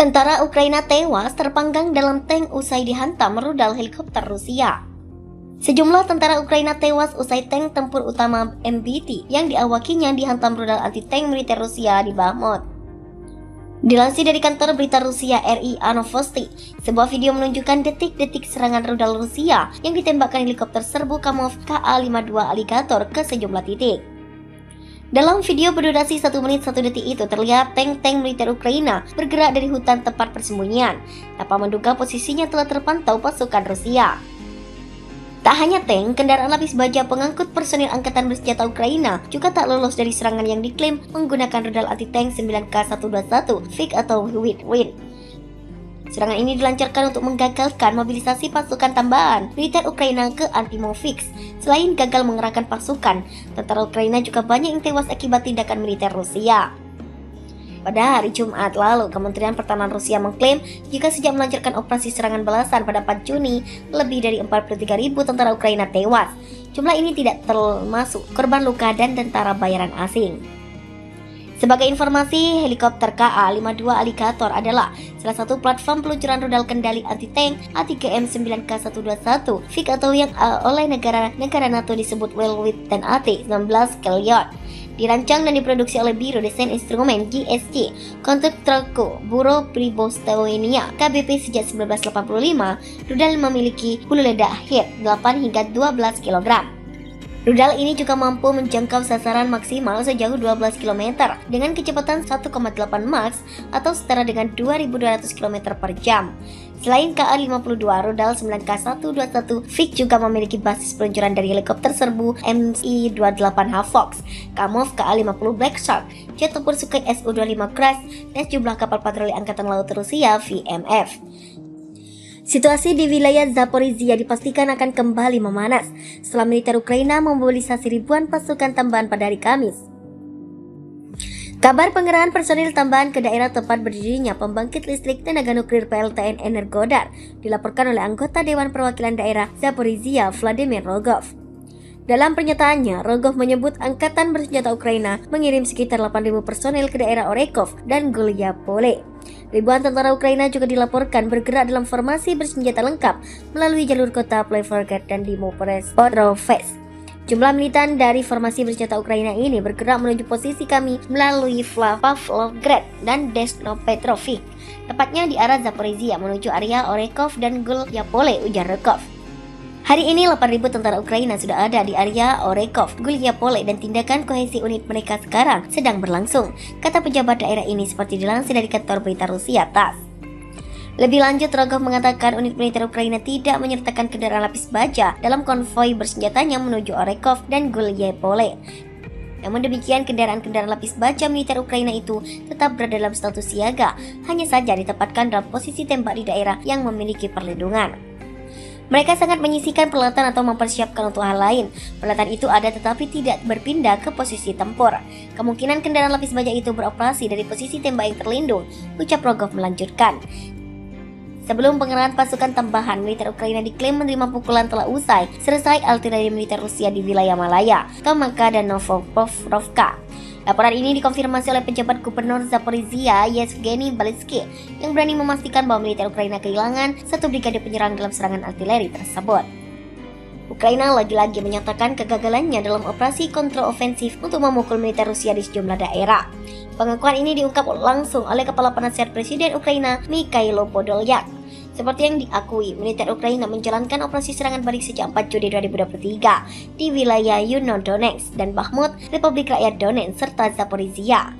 Tentara Ukraina tewas terpanggang dalam tank usai dihantam rudal helikopter Rusia. Sejumlah tentara Ukraina tewas usai tank tempur utama MBT yang diawakinya dihantam rudal anti-tank militer Rusia di Bakhmut. Dilansir dari kantor berita Rusia RIA Novosti, sebuah video menunjukkan detik-detik serangan rudal Rusia yang ditembakkan helikopter serbu Kamov Ka-52 Alligator ke sejumlah titik. Dalam video berdurasi 1 menit 1 detik itu terlihat tank-tank militer Ukraina bergerak dari hutan tempat persembunyian tanpa menduga posisinya telah terpantau pasukan Rusia. Tak hanya tank, kendaraan lapis baja pengangkut personil angkatan bersenjata Ukraina juga tak lolos dari serangan yang diklaim menggunakan rudal anti-tank 9K121 FIG atau Whirlwind. Serangan ini dilancarkan untuk menggagalkan mobilisasi pasukan tambahan militer Ukraina ke Antimovix. Selain gagal mengerahkan pasukan, tentara Ukraina juga banyak yang tewas akibat tindakan militer Rusia. Pada hari Jumat lalu, Kementerian Pertahanan Rusia mengklaim jika sejak melancarkan operasi serangan balasan pada 4 Juni, lebih dari 43.000 tentara Ukraina tewas. Jumlah ini tidak termasuk korban luka dan tentara bayaran asing. Sebagai informasi, helikopter Ka-52 Alligator adalah salah satu platform peluncuran rudal kendali anti-tank ATGM-9K121 FIG atau yang oleh negara-negara NATO disebut Whirlwind dan AT-19 Kelliot. Dirancang dan diproduksi oleh Biro Desain Instrumen GSC Konstruktorko Bureau Pribostowania KBP sejak 1985. Rudal memiliki hulu ledak HIT 8 hingga 12 kg. Rudal ini juga mampu menjangkau sasaran maksimal sejauh 12 km dengan kecepatan 1,8 Mach atau setara dengan 2.200 km per jam. Selain Ka-52, rudal 9K121 FIG juga memiliki basis peluncuran dari helikopter serbu Mi-28 Havoc, Kamov Ka-50 Black Shark, jet tempur Sukhoi Su-25 Crash, dan sejumlah kapal patroli Angkatan Laut Rusia VMF. Situasi di wilayah Zaporizhia dipastikan akan kembali memanas setelah militer Ukraina memobilisasi ribuan pasukan tambahan pada hari Kamis. Kabar pengerahan personil tambahan ke daerah tempat berdirinya pembangkit listrik tenaga nuklir PLTN Energodar dilaporkan oleh anggota Dewan Perwakilan Daerah Zaporizhia Vladimir Rogov. Dalam pernyataannya, Rogov menyebut angkatan bersenjata Ukraina mengirim sekitar 8.000 personil ke daerah Orekov dan Gulyapole. Ribuan tentara Ukraina juga dilaporkan bergerak dalam formasi bersenjata lengkap melalui jalur kota Plovrogad dan Dnipropetrovsk. Jumlah militan dari formasi bersenjata Ukraina ini bergerak menuju posisi kami melalui Pavlovgrad dan Dnipropetrovsk, tepatnya di arah Zaporizhia menuju area Orekov dan Gulyapole, ujar Rogov. Hari ini 8.000 tentara Ukraina sudah ada di area Orekov, Gulyapole, dan tindakan kohesi unit mereka sekarang sedang berlangsung, kata pejabat daerah ini seperti dilansir dari kantor berita Rusia TASS. Lebih lanjut, Rogov mengatakan unit militer Ukraina tidak menyertakan kendaraan lapis baja dalam konvoi bersenjatanya menuju Orekov dan Gulyapole. Namun demikian, kendaraan-kendaraan lapis baja militer Ukraina itu tetap berada dalam status siaga, hanya saja ditempatkan dalam posisi tembak di daerah yang memiliki perlindungan. Mereka sangat menyisihkan peralatan atau mempersiapkan untuk hal lain. Peralatan itu ada tetapi tidak berpindah ke posisi tempur. Kemungkinan kendaraan lapis baja itu beroperasi dari posisi tembak yang terlindung, ucap Rogov melanjutkan. Sebelum pengerahan pasukan tambahan, militer Ukraina diklaim menerima pukulan telah usai selesai artileri militer Rusia di wilayah Malaya, Tomaka, dan Novopavlovka. Laporan ini dikonfirmasi oleh pejabat gubernur Zaporizhia Yevgeny Balitsky yang berani memastikan bahwa militer Ukraina kehilangan satu brigade penyerang dalam serangan artileri tersebut. Ukraina lagi-lagi menyatakan kegagalannya dalam operasi kontrofensif untuk memukul militer Rusia di sejumlah daerah. Pengakuan ini diungkap langsung oleh Kepala Penasihat Presiden Ukraina Mikhailo Podolyak. Seperti yang diakui, militer Ukraina menjalankan operasi serangan balik sejak 4 Juni 2023 di wilayah Donetsk dan Bakhmut, Republik Rakyat Donetsk, serta Zaporizhia.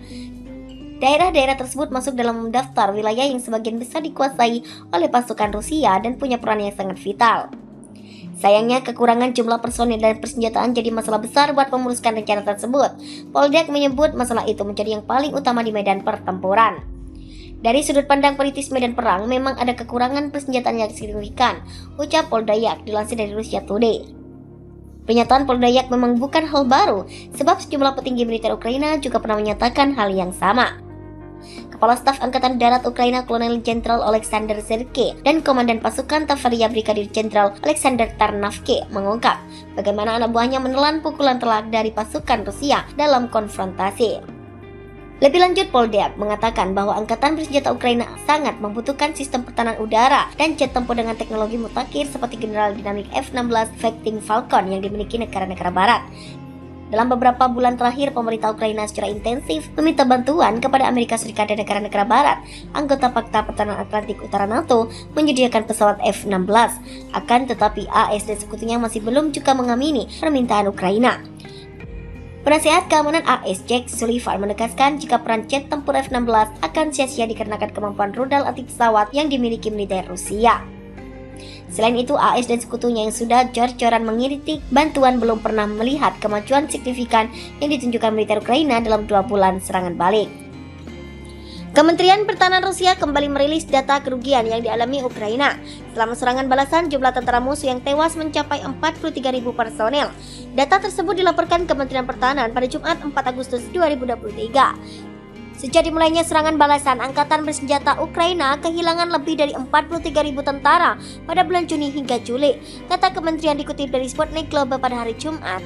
Daerah-daerah tersebut masuk dalam daftar wilayah yang sebagian besar dikuasai oleh pasukan Rusia dan punya peran yang sangat vital. Sayangnya, kekurangan jumlah personil dan persenjataan jadi masalah besar buat memuluskan rencana tersebut. Poldak menyebut masalah itu menjadi yang paling utama di medan pertempuran. Dari sudut pandang politis medan perang, memang ada kekurangan persenjataan yang signifikan, ucap Poldayak dilansir dari Russia Today. Pernyataan Poldayak memang bukan hal baru, sebab sejumlah petinggi militer Ukraina juga pernah menyatakan hal yang sama. Kepala Staf Angkatan Darat Ukraina Kolonel Jenderal Alexander Zerke dan Komandan Pasukan Tavaria Brigadir Jenderal Alexander Tarnavke mengungkap bagaimana anak buahnya menelan pukulan telak dari pasukan Rusia dalam konfrontasi. Lebih lanjut, Poldeak mengatakan bahwa angkatan bersenjata Ukraina sangat membutuhkan sistem pertahanan udara dan jet tempur dengan teknologi mutakhir seperti General Dynamic F-16 Fighting Falcon yang dimiliki negara-negara barat. Dalam beberapa bulan terakhir, pemerintah Ukraina secara intensif meminta bantuan kepada Amerika Serikat dan negara-negara barat, anggota Pakta Pertahanan Atlantik Utara NATO, menyediakan pesawat F-16. Akan tetapi AS dan sekutunya masih belum juga mengamini permintaan Ukraina. Penasehat keamanan AS Jack Sullivan menegaskan jika peran jet tempur F-16 akan sia-sia dikarenakan kemampuan rudal anti pesawat yang dimiliki militer Rusia. Selain itu, AS dan sekutunya yang sudah jor-joran mengkritik bantuan belum pernah melihat kemajuan signifikan yang ditunjukkan militer Ukraina dalam 2 bulan serangan balik. Kementerian Pertahanan Rusia kembali merilis data kerugian yang dialami Ukraina. Selama serangan balasan, jumlah tentara musuh yang tewas mencapai 43.000 personel. Data tersebut dilaporkan Kementerian Pertahanan pada Jumat 4 Agustus 2023. Sejak dimulainya serangan balasan, Angkatan Bersenjata Ukraina kehilangan lebih dari 43.000 tentara pada bulan Juni hingga Juli, kata Kementerian dikutip dari Sputnik Global pada hari Jumat.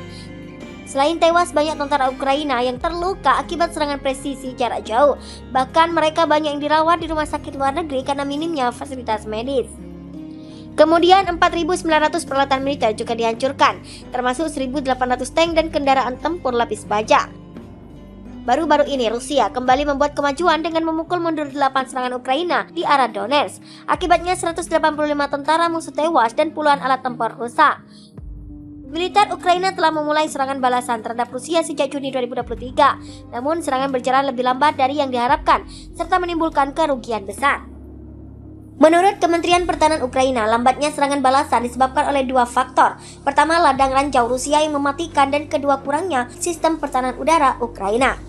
Selain tewas, banyak tentara Ukraina yang terluka akibat serangan presisi jarak jauh. Bahkan mereka banyak yang dirawat di rumah sakit luar negeri karena minimnya fasilitas medis. Kemudian 4.900 peralatan militer juga dihancurkan, termasuk 1.800 tank dan kendaraan tempur lapis baja. Baru-baru ini Rusia kembali membuat kemajuan dengan memukul mundur 8 serangan Ukraina di arah Donetsk. Akibatnya 185 tentara musuh tewas dan puluhan alat tempur rusak. Militer Ukraina telah memulai serangan balasan terhadap Rusia sejak Juni 2023. Namun serangan berjalan lebih lambat dari yang diharapkan serta menimbulkan kerugian besar. Menurut Kementerian Pertahanan Ukraina, lambatnya serangan balasan disebabkan oleh 2 faktor. Pertama, ladang ranjau Rusia yang mematikan, dan kedua, kurangnya sistem pertahanan udara Ukraina.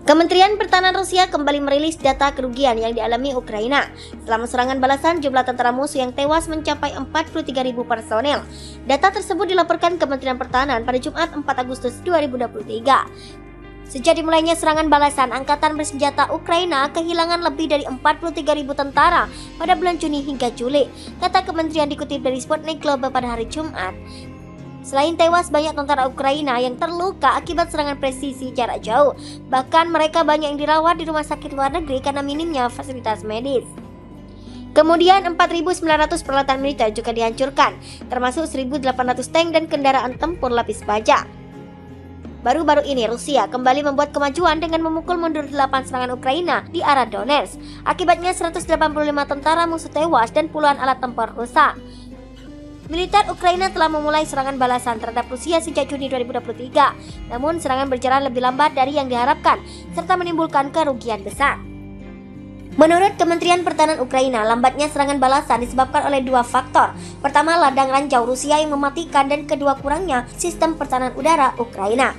Kementerian Pertahanan Rusia kembali merilis data kerugian yang dialami Ukraina. Selama serangan balasan, jumlah tentara musuh yang tewas mencapai 43.000 personel. Data tersebut dilaporkan Kementerian Pertahanan pada Jumat 4 Agustus 2023. Sejak dimulainya serangan balasan, Angkatan Bersenjata Ukraina kehilangan lebih dari 43.000 tentara pada bulan Juni hingga Juli, kata Kementerian dikutip dari Sputnik Global pada hari Jumat. Selain tewas, banyak tentara Ukraina yang terluka akibat serangan presisi jarak jauh. Bahkan mereka banyak yang dirawat di rumah sakit luar negeri karena minimnya fasilitas medis. Kemudian 4.900 peralatan militer juga dihancurkan, termasuk 1.800 tank dan kendaraan tempur lapis baja. Baru-baru ini Rusia kembali membuat kemajuan dengan memukul mundur 8 serangan Ukraina di arah Donetsk. Akibatnya 185 tentara musuh tewas dan puluhan alat tempur rusak. Militer Ukraina telah memulai serangan balasan terhadap Rusia sejak Juni 2023. Namun serangan berjalan lebih lambat dari yang diharapkan serta menimbulkan kerugian besar. Menurut Kementerian Pertahanan Ukraina, lambatnya serangan balasan disebabkan oleh 2 faktor. Pertama, ladang ranjau Rusia yang mematikan, dan kedua, kurangnya sistem pertahanan udara Ukraina.